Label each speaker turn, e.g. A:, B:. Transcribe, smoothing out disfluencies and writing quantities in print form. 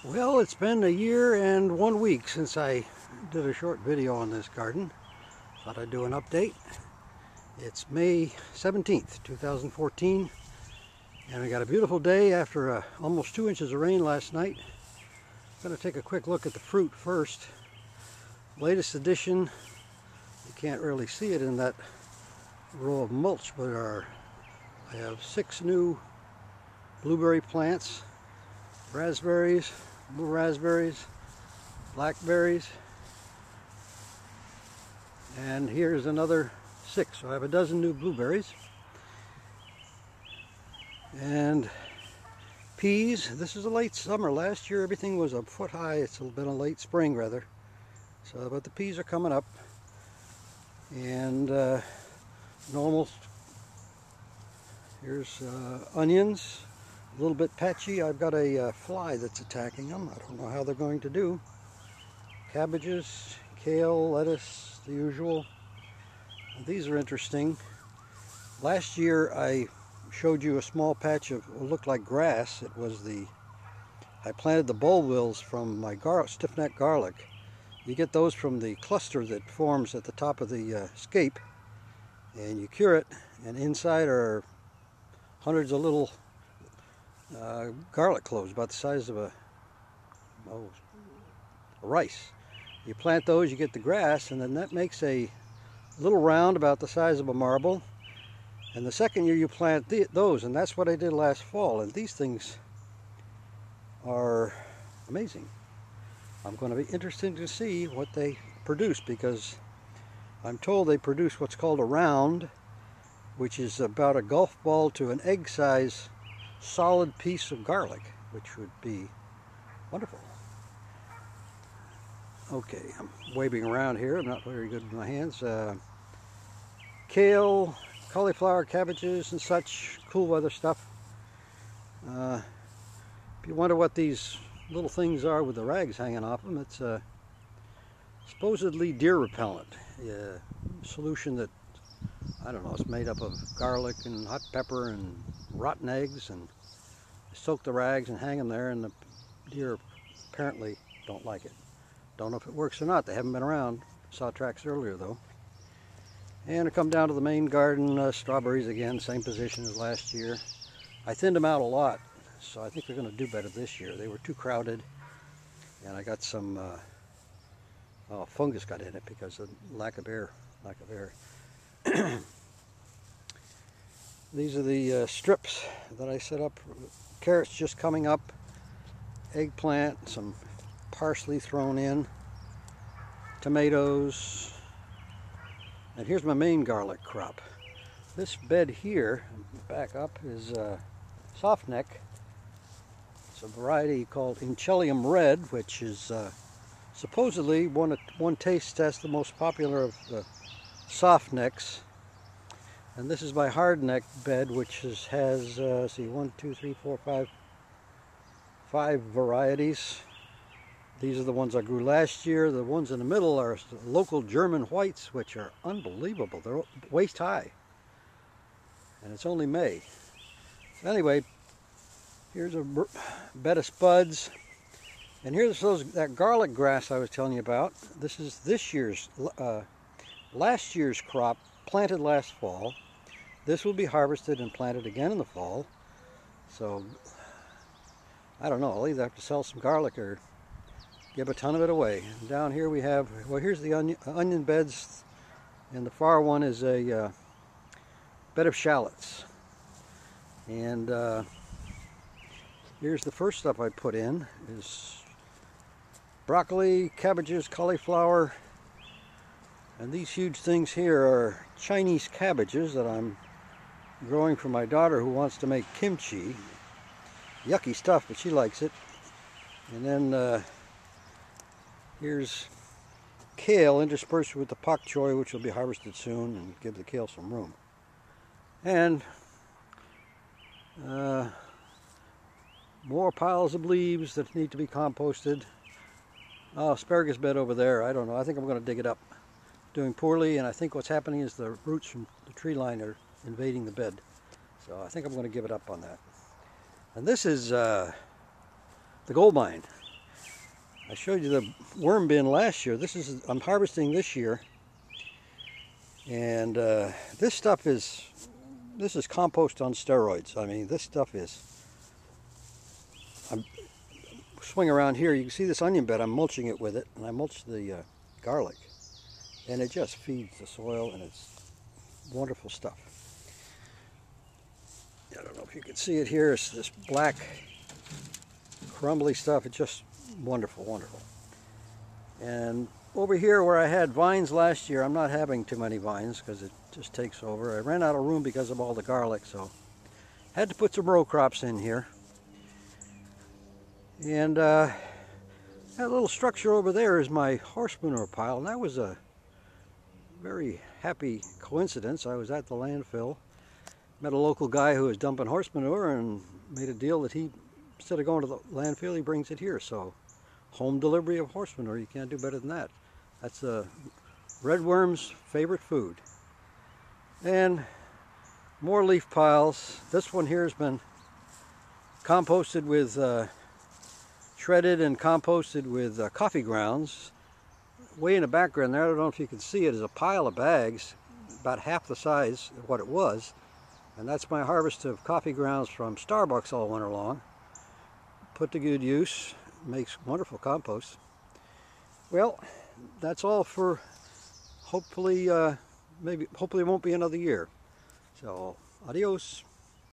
A: Well, it's been a year and 1 week since I did a short video on this garden. Thought I'd do an update. It's May 17th, 2014, and we got a beautiful day after almost 2 inches of rain last night. I'm going to take a quick look at the fruit first. Latest addition, you can't really see it in that row of mulch, but I have 6 new blueberry plants, raspberries, blue raspberries, blackberries, and here's another 6. So I have a dozen new blueberries. And peas. This is a late summer. Last year everything was a foot high. It's been a late spring rather. So, but the peas are coming up. And normal. Here's onions. A little bit patchy. I've got a fly that's attacking them. I don't know how they're going to do. Cabbages, kale, lettuce, the usual. These are interesting. Last year I showed you a small patch of what looked like grass. It was I planted the bulbils from my stiff-neck garlic. You get those from the cluster that forms at the top of the scape, and you cure it, and inside are hundreds of little garlic cloves about the size of a rice. You plant those, you get the grass, and then that makes a little round about the size of a marble. And the second year you plant those, and that's what I did last fall. And these things are amazing. I'm going to be interested to see what they produce, because I'm told they produce what's called a round, which is about a golf ball to an egg size solid piece of garlic, which would be wonderful. Okay, I'm waving around here. I'm not very good with my hands. Kale, cauliflower, cabbages, and such cool weather stuff. If you wonder what these little things are with the rags hanging off them, it's supposedly deer repellent. A solution that, I don't know, it's made up of garlic and hot pepper and rotten eggs, and soak the rags and hang them there, and the deer apparently don't like it. Don't know if it works or not. They haven't been around. Saw tracks earlier though. And I come down to the main garden. Strawberries again, same position as last year. I thinned them out a lot, so I think they're going to do better this year. They were too crowded, and I got some fungus got in it because of lack of air. These are the strips that I set up. Carrots just coming up, eggplant, some parsley thrown in, tomatoes, and here's my main garlic crop. This bed here, back up, is soft neck. It's a variety called Inchellium Red, which is supposedly one taste test the most popular of the soft necks. And this is my hard neck bed, which has see, 1, 2, 3, 4, 5 varieties. These are the ones I grew last year. The ones in the middle are local German whites, which are unbelievable. They're waist high, and it's only May. So anyway, here's a bed of spuds, and here's that garlic grass I was telling you about. This is last year's crop, planted last fall. This will be harvested and planted again in the fall. So I don't know, I'll either have to sell some garlic or give a ton of it away. And down here we have, well, here's the onion beds, and the far one is a bed of shallots. And here's the first stuff I put in is broccoli, cabbages, cauliflower, and these huge things here are Chinese cabbages that I'm growing for my daughter who wants to make kimchi. Yucky stuff, but she likes it. And then here's kale interspersed with the pak choi, which will be harvested soon and give the kale some room. And more piles of leaves that need to be composted. Oh, asparagus bed over there. I don't know. I think I'm going to dig it up. Doing poorly, and I think what's happening is the roots from the tree line are invading the bed. So I think I'm going to give it up on that. And this is the gold mine. I showed you the worm bin last year. I'm harvesting this year, and this is compost on steroids. I mean, this stuff is. I'm swing around here. You can see this onion bed. I'm mulching it with it, and I mulch the garlic, and it just feeds the soil, and it's wonderful stuff. I don't know if you can see it here. It's this black, crumbly stuff. It's just wonderful, wonderful. And over here where I had vines last year, I'm not having too many vines because it just takes over. I ran out of room because of all the garlic, so had to put some row crops in here. And that little structure over there is my horse manure pile, and that was a very happy coincidence. I was at the landfill, met a local guy who was dumping horse manure, and made a deal that he, instead of going to the landfill, he brings it here. So home delivery of horse manure, you can't do better than that. That's a redworm's favorite food. And more leaf piles. This one here has been composted with shredded and composted with coffee grounds. Way in the background there, I don't know if you can see it, is a pile of bags about half the size of what it was, and that's my harvest of coffee grounds from Starbucks all winter long. Put to good use, makes wonderful compost. Well, that's all for hopefully it won't be another year. So adios.